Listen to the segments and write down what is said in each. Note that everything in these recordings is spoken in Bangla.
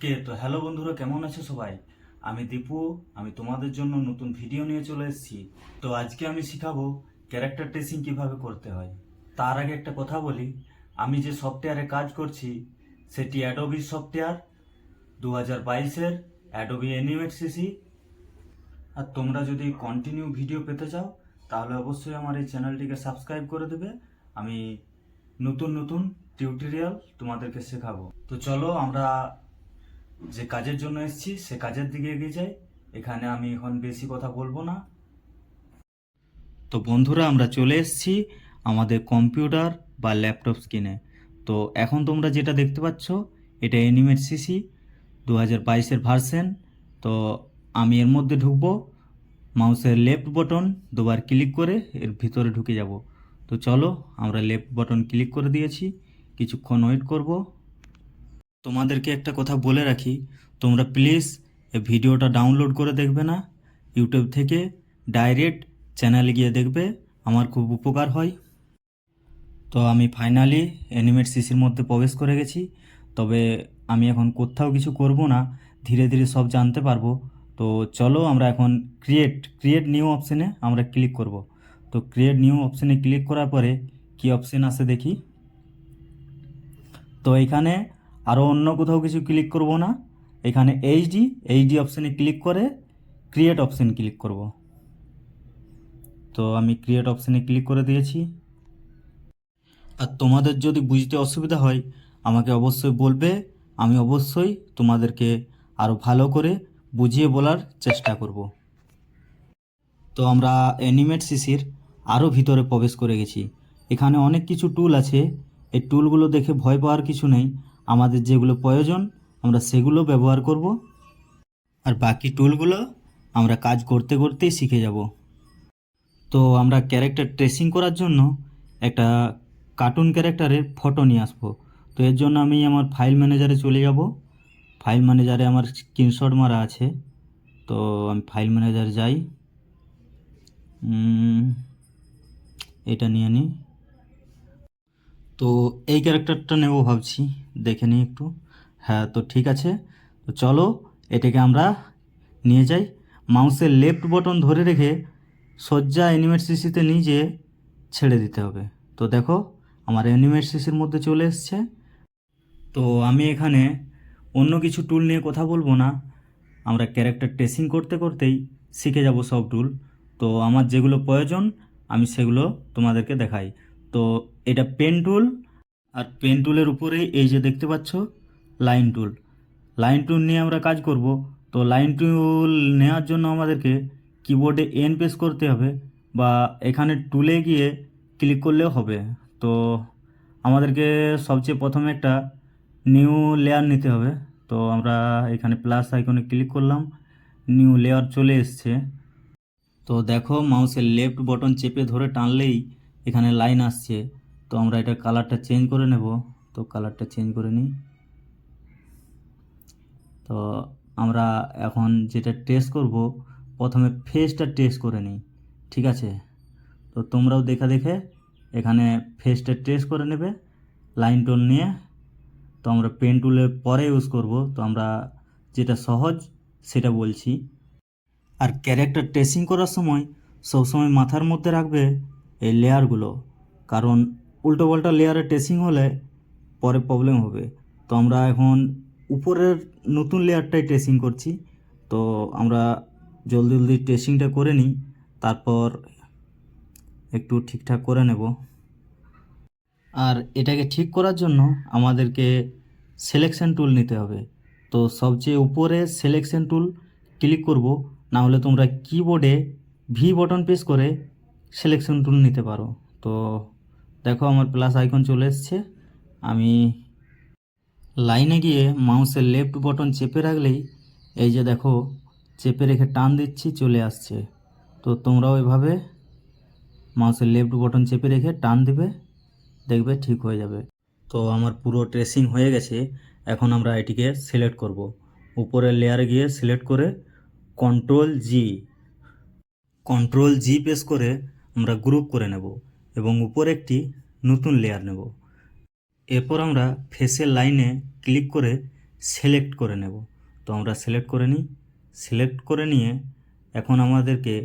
ওকে, তো হ্যালো বন্ধুরা, কেমন আছো সবাই? আমি দীপু। আমি তোমাদের জন্য নতুন ভিডিও নিয়ে চলে এসেছি। তো আজকে আমি শিখাবো ক্যারেক্টার ট্রেসিং কিভাবে করতে হয়। তার আগে একটা কথা বলি, আমি যে সফটওয়্যারে কাজ করছি সেটি অ্যাডোবি সফটওয়্যার 2022-এর অ্যাডোবি অ্যানিমেট সিসি। আর তোমরা যদি কন্টিনিউ ভিডিও পেতে চাও তাহলে অবশ্যই আমার এই চ্যানেলটিকে সাবস্ক্রাইব করে দেবে। আমি নতুন নতুন টিউটোরিয়াল তোমাদেরকে শেখাবো। তো চলো আমরা যে কাজের জন্য এসেছি সে কাজের দিকে এগিয়ে যাই। এখানে আমি এখন বেশি কথা বলবো না। তো বন্ধুরা, আমরা চলে এসেছি আমাদের কম্পিউটার বা ল্যাপটপ স্ক্রিনে। তো এখন তোমরা যেটা দেখতে পাচ্ছ এটা অ্যানিমেট সিসি 2022-এর ভার্সন। তো আমি এর মধ্যে ঢুকবো, মাউসের লেফট বটন দুবার ক্লিক করে এর ভিতরে ঢুকে যাব। তো চলো, আমরা লেফট বটন ক্লিক করে দিয়েছি, কিছুক্ষণ ওয়েট করব। তোমাদেরকে একটা কথা বলে রাখি, তোমরা প্লিজ এই ভিডিওটা ডাউনলোড করে দেখবে না, ইউটিউব থেকে ডাইরেক্ট চ্যানেলে গিয়ে দেখবে, আমার খুব উপকার হয়। তো আমি ফাইনালি অ্যানিমেট সিসির মধ্যে প্রবেশ করে গেছি। তবে আমি এখন কোথাও কিছু করব না, ধীরে ধীরে সব জানতে পারবো। তো চলো আমরা এখন ক্রিয়েট নিউ অপশানে আমরা ক্লিক করব। তো ক্রিয়েট নিউ অপশানে ক্লিক করার পরে কি অপশান আসে দেখি। তো এখানে আরও অন্য কোথাও কিছু ক্লিক করব না, এখানে এইচডি অপশানে ক্লিক করে ক্রিয়েট অপশান ক্লিক করব। তো আমি ক্রিয়েট অপশানে ক্লিক করে দিয়েছি। আর তোমাদের যদি বুঝতে অসুবিধা হয় আমাকে অবশ্যই বলবে, আমি অবশ্যই তোমাদেরকে আরও ভালো করে বুঝিয়ে বলার চেষ্টা করব। তো আমরা অ্যানিমেট সিসির আরও ভিতরে প্রবেশ করে গেছি। এখানে অনেক কিছু টুল আছে, এই টুলগুলো দেখে ভয় পাওয়ার কিছু নেই। আমাদের যেগুলো প্রয়োজন আমরা সেগুলো ব্যবহার করব, আর বাকি টুলগুলো আমরা কাজ করতে করতেই শিখে যাব। তো আমরা ক্যারেক্টার ট্রেসিং করার জন্য একটা কার্টুন ক্যারেক্টারের ফটো নিয়ে আসবো। তো এর জন্য আমি আমার ফাইল ম্যানেজারে চলে যাব। ফাইল ম্যানেজারে আমার স্ক্রিনশট মারা আছে, তো আমি ফাইল ম্যানেজারে যাই, এটা নিয়ে নিই। তো এই ক্যারেক্টারটা নেব ভাবছি, দেখে নিই একটু। হ্যাঁ, তো ঠিক আছে। তো চলো এটাকে আমরা নিয়ে যাই। মাউসের লেফট বটন ধরে রেখে সজ্জা অ্যানিমেট সিসিতে নিয়ে যেয়ে ছেড়ে দিতে হবে। তো দেখো আমার অ্যানিমেট সিসির মধ্যে চলে এসছে। তো আমি এখানে অন্য কিছু টুল নিয়ে কথা বলবো না, আমরা ক্যারেক্টার ট্রেসিং করতে করতেই শিখে যাব সব টুল। তো আমার যেগুলো প্রয়োজন আমি সেগুলো তোমাদেরকে দেখাই। তো এটা পেন টুল, আর পেন টুলের উপরে এই যে দেখতে পাচ্ছ লাইন টুল নিয়ে আমরা কাজ করব। তো লাইন টুল নেওয়ার জন্য আমাদেরকে কিবোর্ডে এন প্রেস করতে হবে, বা এখানে টুলে গিয়ে ক্লিক করলেও হবে। তো আমাদেরকে সবচেয়ে প্রথমে একটা নিউ লেয়ার নিতে হবে। তো আমরা এখানে প্লাস আইকনে ক্লিক করলাম, নিউ লেয়ার চলে এসছে। তো দেখো মাউসের লেফট বটন চেপে ধরে টানলেই এখানে লাইন আসছে। তো আমরা এটা কালারটা চেঞ্জ করে নেব। তো কালারটা চেঞ্জ করে নিই। তো আমরা এখন যেটা টেস্ট করব, প্রথমে ফেসটা টেস্ট করে নিই, ঠিক আছে? তো তোমরাও দেখে দেখে এখানে ফেসটা টেস্ট করে নেবে লাইন টুল নিয়ে। তো আমরা পেন টুলে পরে ইউজ করব, তো আমরা যেটা সহজ সেটা বলছি। আর ক্যারেক্টার ট্রেসিং করার সময় সবসময় মাথার মধ্যে রাখবে এই লেয়ারগুলো, কারণ উল্টোপাল্টা লেয়ারে ট্রেসিং হলে পরে প্রবলেম হবে। তো আমরা এখন উপরের নতুন লেয়ারটাই ট্রেসিং করছি। তো আমরা জলদি জলদি ট্রেসিংটা করে নিই, তারপর একটু ঠিকঠাক করে নেব। আর এটাকে ঠিক করার জন্য আমাদেরকে সিলেকশন টুল নিতে হবে। তো সবচেয়ে উপরে সিলেকশন টুল ক্লিক করব, না হলে তোমরা কিবোর্ডে ভি বটন প্রেস করে সিলেকশন টুল নিতে পারো। তো দেখো আমার প্লাস আইকন চলে এসছে। আমি লাইনে গিয়ে মাউসের লেফট বটন চেপে রাখলেই এই যে দেখো চেপে রেখে টান দিচ্ছি, চলে আসছে। তো তোমরাও এভাবে মাউসের লেফট বটন চেপে রেখে টান দিবে, দেখবে ঠিক হয়ে যাবে। তো আমার পুরো ট্রেসিং হয়ে গেছে। এখন আমরা এটিকে সিলেক্ট করব। উপরের লেয়ারে গিয়ে সিলেক্ট করে কন্ট্রোল জি প্রেস করে আমরা গ্রুপ করে নেব, এবং উপরে একটি নতুন লেয়ার নেব। এরপর আমরা ফেসের লাইনে ক্লিক করে সিলেক্ট করে নেব। তো আমরা সিলেক্ট করে নিই। সিলেক্ট করে নিয়ে এখন আমাদেরকে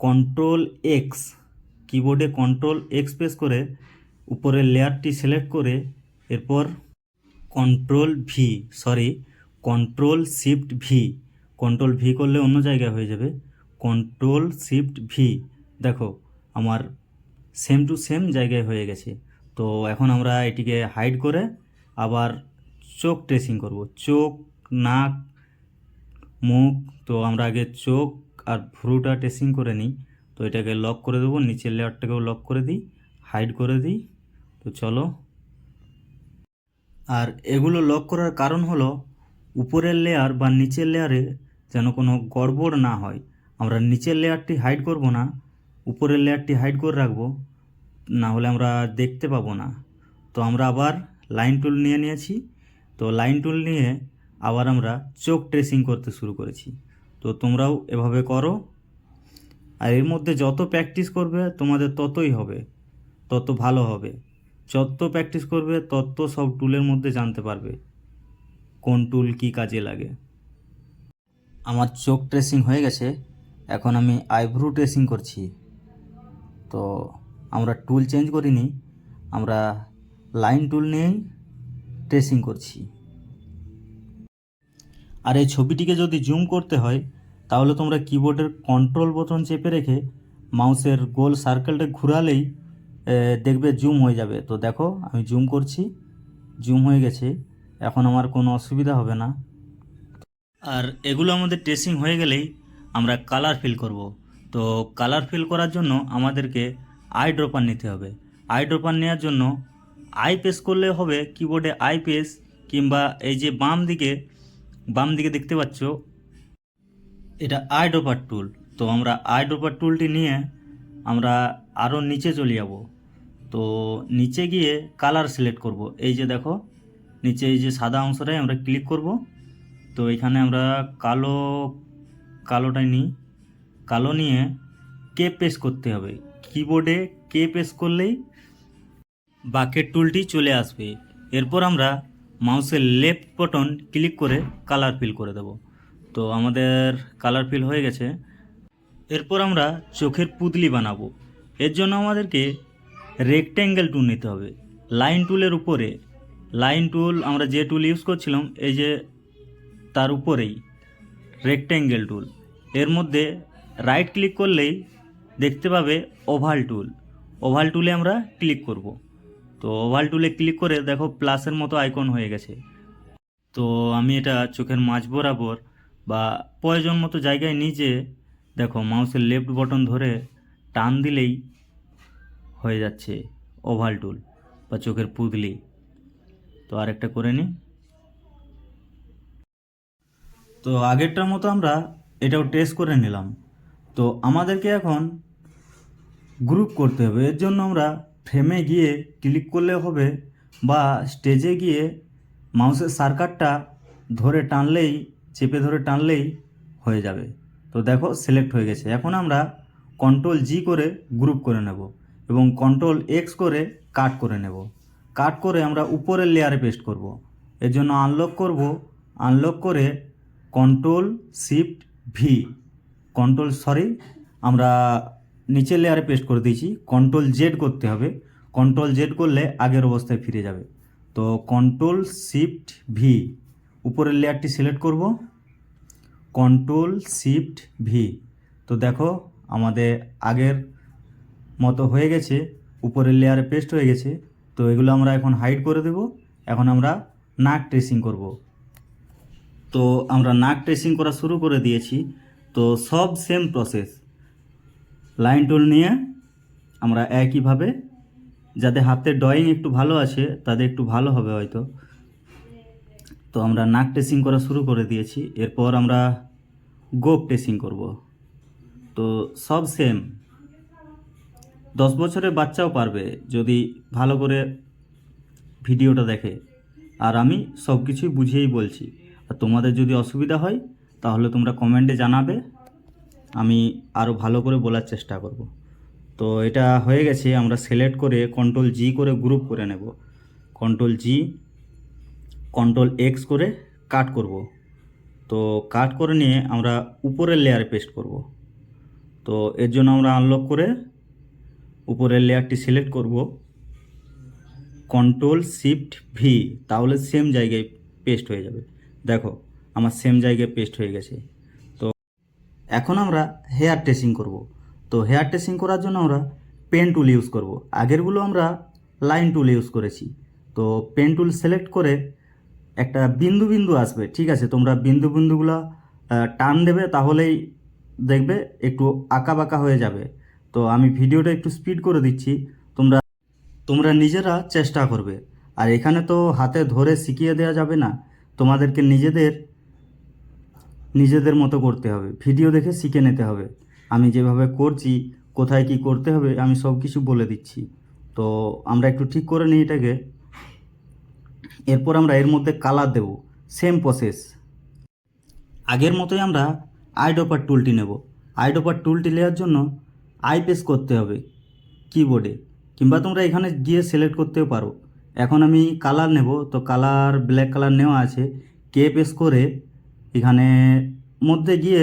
কন্ট্রোল এক্স, কিবোর্ডে কন্ট্রোল এক্স প্রেস করে উপরের লেয়ারটি সিলেক্ট করে এরপর control shift V, control V করলে অন্য জায়গায় হয়ে যাবে। কন্ট্রোল শিফট ভি, দেখো আমার সেম টু সেম জায়গায় হয়ে গেছে। তো এখন আমরা এটিকে হাইড করে আবার চোখ ট্রেসিং করব, চোখ, নাক, মুখ। তো আমরা আগে চোখ আর ভ্রুটা ট্রেসিং করে নিই। তো এটাকে লক করে দেবো, নিচের লেয়ারটাকেও লক করে দিই, হাইড করে দিই। তো চলো, আর এগুলো লক করার কারণ হলো উপরের লেয়ার বা নিচের লেয়ারে যেন কোনো গড়বড় না হয়। আমরা নিচের লেয়ারটি হাইড করব না, উপরের লেয়ারটি হাইড করে রাখবো, না হলে আমরা দেখতে পাবো না। তো আমরা আবার লাইন টুল নিয়ে নিয়েছি। তো লাইন টুল নিয়ে আবার আমরা চোখ ট্রেসিং করতে শুরু করেছি। তো তোমরাও এভাবে করো, আর এর মধ্যে যত প্র্যাকটিস করবে তোমাদের ততই হবে, তত ভালো হবে। যত প্র্যাকটিস করবে তত সব টুলের মধ্যে জানতে পারবে কোন টুল কী কাজে লাগে। আমার চোখ ট্রেসিং হয়ে গেছে, এখন আমি আইব্রু ট্রেসিং করছি। তো আমরা টুল চেঞ্জ করিনি, আমরা লাইন টুল নিয়েই ট্রেসিং করছি। আর এই ছবিটিকে যদি জুম করতে হয় তাহলে তোমরা কিবোর্ডের কন্ট্রোল বোতাম চেপে রেখে মাউসের গোল সার্কেলটা ঘোরালেই দেখবে জুম হয়ে যাবে। তো দেখো আমি জুম করছি, জুম হয়ে গেছে, এখন আমার কোনো অসুবিধা হবে না। আর এগুলো আমাদের ট্রেসিং হয়ে গেলেই আমরা কালার ফিল করব। তো কালার ফিল করার জন্য আমাদেরকে আই ড্রপার নিতে হবে। আই ড্রপার নেওয়ার জন্য আই প্রেস করলে হবে, কিবোর্ডে আই প্রেস, কিংবা এই যে বাম দিকে দেখতে পাচ্ছ এটা আই ড্রপার টুল। তো আমরা আই ড্রপার টুলটি নিয়ে আমরা আরও নিচে চলে যাব। তো নিচে গিয়ে কালার সিলেক্ট করব। এই যে দেখো নিচে এই যে সাদা অংশটাই আমরা ক্লিক করব। তো এখানে আমরা কালোটাই নিই, কালো নিয়ে কে প্রেস করতে হবে। কিবোর্ডে কে প্রেস করলেই বাকেট টুলটি চলে আসবে। এরপর আমরা মাউসের লেফট বাটন ক্লিক করে কালার ফিল করে দেব। তো আমাদের কালার ফিল হয়ে গেছে। এরপর আমরা চোখের পুতলি বানাবো। এর জন্য আমাদেরকে রেক্ট্যাঙ্গেল টুল নিতে হবে। লাইন টুলের উপরে, লাইন টুল আমরা যে টুল ইউজ করছিলাম এই যে তার উপরেই রেক্ট্যাঙ্গেল টুল, এর মধ্যে রাইট ক্লিক করলেই দেখতে পাবে ওভাল টুল। ওভাল টুলে আমরা ক্লিক করব। তো ওভাল টুলে ক্লিক করে দেখো প্লাসের মতো আইকন হয়ে গেছে। তো আমি এটা চোখের মাঝ বরাবর বা প্রয়োজন মতো জায়গায় নিচে দেখো মাউসের লেফট বাটন ধরে টান দিলেই হয়ে যাচ্ছে ওভাল টুল বা চোখের পুতলি। তো আরেকটা করে নিই। তো আগেরটার মতো আমরা এটাও টেস্ট করে নিলাম। তো আমাদেরকে এখন গ্রুপ করতে হবে। এর জন্য আমরা ফ্রেমে গিয়ে ক্লিক করলে হবে, বা স্টেজে গিয়ে মাউসের সার্কারটা ধরে টানলেই, চেপে ধরে টানলেই হয়ে যাবে। তো দেখো সিলেক্ট হয়ে গেছে। এখন আমরা কন্ট্রোল জি করে গ্রুপ করে নেব এবং কন্ট্রোল এক্স করে কাট করে নেব। কাট করে আমরা উপরের লেয়ারে পেস্ট করব। এর জন্য আনলক করে কন্ট্রোল শিফট ভি, আমরা নিচের লেয়ারে পেস্ট করে দিয়েছি, কন্ট্রোল জেড করতে হবে। কন্ট্রোল জেড করলে আগের অবস্থায় ফিরে যাবে। তো কন্ট্রোল শিফট ভি, উপরের লেয়ারটি সিলেক্ট করব, কন্ট্রোল শিফট ভি। তো দেখো আমাদের আগের মতো হয়ে গেছে, উপরের লেয়ারে পেস্ট হয়ে গেছে। তো এগুলো আমরা এখন হাইড করে দেব। এখন আমরা নাক ট্রেসিং করব। তো আমরা নাক ট্রেসিং করা শুরু করে দিয়েছি। তো সব সেম প্রসেস, লাইন টুল নিয়ে আমরা একইভাবে, যাদের হাতের ড্রয়িং একটু ভালো আছে তাদের একটু ভালো হবে হয়তো। তো আমরা নাক ট্রেসিং করা শুরু করে দিয়েছি। এরপর আমরা গোপ ট্রেসিং করব। তো সব সেম, 10 বছরের বাচ্চাও পারবে যদি ভালো করে ভিডিওটা দেখে। আর আমি সব কিছুই বুঝিয়েই বলছি। আর তোমাদের যদি অসুবিধা হয় তাহলে তোমরা কমেন্টে জানাবে, আমি আরও ভালো করে বলার চেষ্টা করব। তো এটা হয়ে গেছে। আমরা সিলেক্ট করে কন্ট্রোল জি করে গ্রুপ করে নেব। কন্ট্রোল জি, কন্ট্রোল এক্স করে কাট করব। তো কাট করে নিয়ে আমরা উপরের লেয়ারে পেস্ট করব। তো এর জন্য আমরা আনলক করে উপরের লেয়ারটি সিলেক্ট করব, Ctrl+Shift+V, তাহলে সেম জায়গায় পেস্ট হয়ে যাবে। দেখো আমার সেম জায়গায় পেস্ট হয়ে গেছে। তো এখন আমরা হেয়ার ট্রেসিং করব। তো হেয়ার ট্রেসিং করার জন্য আমরা পেন টুল ইউজ করব। আগেরগুলো আমরা লাইন টুল ইউজ করেছি। তো পেন টুল সিলেক্ট করে একটা বিন্দু বিন্দু আসবে, ঠিক আছে? তোমরা বিন্দু বিন্দুগুলো টান দেবে, তাহলেই দেখবে একটু আঁকা বাঁকা হয়ে যাবে। তো আমি ভিডিওটা একটু স্পিড করে দিচ্ছি, তোমরা তোমরা নিজেরা চেষ্টা করবে। আর এখানে তো হাতে ধরে শিখিয়ে দেওয়া যাবে না, তোমাদেরকে নিজেদের মতো করতে হবে, ভিডিও দেখে শিখে নিতে হবে। আমি যেভাবে করছি, কোথায় কি করতে হবে আমি সব কিছু বলে দিচ্ছি। তো আমরা একটু ঠিক করে নিই এটাকে। এরপর আমরা এর মধ্যে কালার দেব, সেম প্রসেস। আগের মতোই আমরা আইড্রপার টুলটি নেব। আইড্রপার টুলটি নেওয়ার জন্য আই প্রেস করতে হবে কিবোর্ডে, কিংবা তোমরা এখানে গিয়ে সিলেক্ট করতেও পারো। এখন আমি কালার নেব, তো কালার ব্ল্যাক কালার নেওয়া আছে। কে প্রেস করে এখানে মধ্যে গিয়ে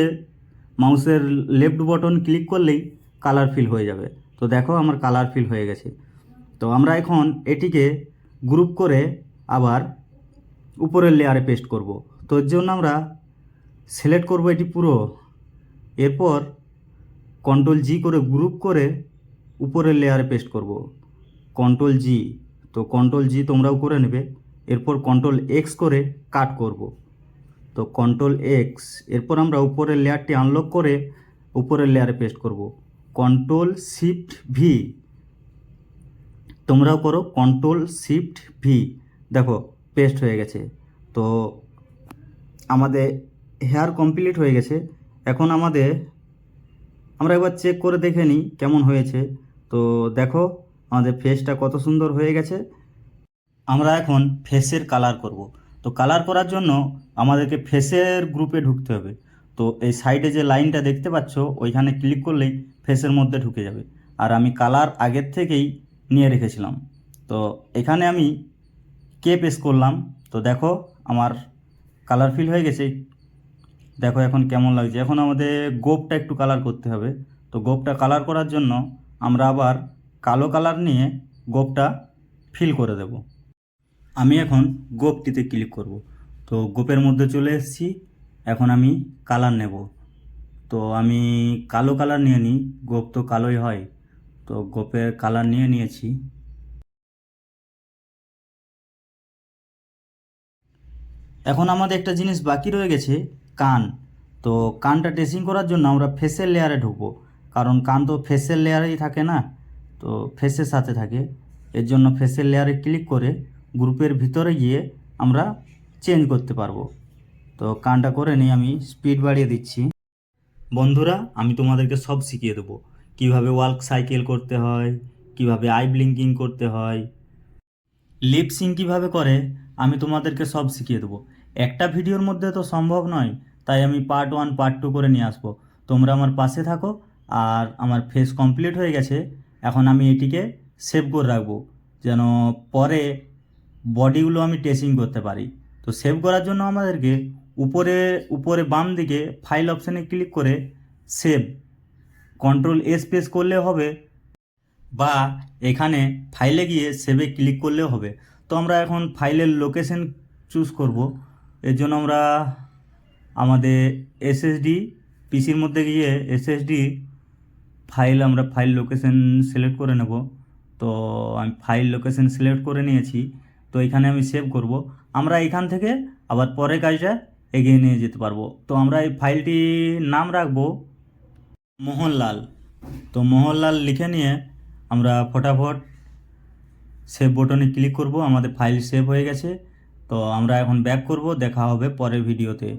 মাউসের লেফট বটন ক্লিক করলেই কালার ফিল হয়ে যাবে। তো দেখো আমার কালার ফিল হয়ে গেছে। তো আমরা এখন এটিকে গ্রুপ করে আবার উপরের লেয়ারে পেস্ট করব। তো এর জন্য আমরা সিলেক্ট করব এটি পুরো, এরপর Ctrl+G করে গ্রুপ করে উপরের লেয়ারে পেস্ট করব, Ctrl+G। তো Ctrl+G তোমরাও করে নেবে। এরপর Ctrl+X করে কাট করব। তো Ctrl+X, এরপর আমরা উপরের লেয়ারটি আনলক করে উপরের লেয়ারে পেস্ট করব, Ctrl+Shift+V। তোমরাও করো Ctrl+Shift+V। দেখো পেস্ট হয়ে গেছে। তো আমাদের হেয়ার কমপ্লিট হয়ে গেছে। এখন আমরা একবার চেক করে দেখে নিই কেমন হয়েছে। তো দেখো আমাদের ফেসটা কত সুন্দর হয়ে গেছে। আমরা এখন ফেসের কালার করব। তো কালার করার জন্য আমাদেরকে ফেসের গ্রুপে ঢুকতে হবে। তো এই সাইডে যে লাইনটা দেখতে পাচ্ছ, ওইখানে ক্লিক করলেই ফেসের মধ্যে ঢুকে যাবে। আর আমি কালার আগের থেকেই নিয়ে রেখেছিলাম। তো এখানে আমি কে পেস্ট করলাম। তো দেখো আমার কালার ফিল হয়ে গেছে। দেখো এখন কেমন লাগছে। এখন আমাদের গোপটা একটু কালার করতে হবে। তো গোপটা কালার করার জন্য আমরা আবার কালো কালার নিয়ে গোপটা ফিল করে দেব। আমি এখন গোপটিতে ক্লিক করব। তো গোপের মধ্যে চলে এসেছি। এখন আমি কালার নেব। তো আমি কালো কালার নিয়ে নিই, গোপ তো কালোই হয়। তো গোপের কালার নিয়ে নিয়েছি। এখন আমাদের একটা জিনিস বাকি রয়ে গেছে, কান। তো কানটা ট্রেসিং করার জন্য আমরা ফেসের লেয়ারে ঢুকবো, কারণ কান তো ফেসের লেয়ারেই থাকে না, তো ফেসের সাথে থাকে। এর জন্য ফেসের লেয়ারে ক্লিক করে গ্রুপের ভিতরে গিয়ে আমরা চেঞ্জ করতে পারবো। তো কানটা করে নিই, আমি স্পিড বাড়িয়ে দিচ্ছি। বন্ধুরা, আমি তোমাদেরকে সব শিখিয়ে দেবো, কিভাবে ওয়াল্ক সাইকেল করতে হয়, কিভাবে আই ব্লিঙ্কিং করতে হয়, লিপ সিং কীভাবে করে, আমি তোমাদেরকে সব শিখিয়ে দেবো। একটা ভিডিওর মধ্যে তো সম্ভব নয়, তাই আমি পার্ট 1 পার্ট 2 করে নিয়ে আসবো। তোমরা আমার পাশে থাকো। আর আমার ফেস কমপ্লিট হয়ে গেছে। এখন আমি এটিকে সেভ করে রাখবো, যেন পরে বডিগুলো আমি টেস্টিং করতে পারি। তো সেভ করার জন্য আমাদেরকে উপরে উপরে বাম দিকে ফাইল অপশানে ক্লিক করে সেভ, Ctrl+S প্রেস করলে হবে, বা এখানে ফাইলে গিয়ে সেভে ক্লিক করলেও হবে। তো আমরা এখন ফাইলের লোকেশন চুজ করব। এর জন্য আমরা আমাদের এসএসডি পিসির মধ্যে গিয়ে এসএসডি আমরা ফাইল লোকেশন সিলেক্ট করে নেব। তো আমি ফাইল লোকেশন সিলেক্ট করে নিয়েছি। তো এখানে আমি সেভ করব। আমরা এখান থেকে আবার পরের কাজটা এগিয়ে নিয়ে যেতে পারবো। তো আমরা এই ফাইলটির নাম রাখবো মোহনলাল। তো মোহনলাল লিখে নিয়ে আমরা ফটাফট সেভ বটনে ক্লিক করব। আমাদের ফাইল সেভ হয়ে গেছে। তো আমরা এখন ব্যাক করব, দেখা হবে পরের ভিডিওতে।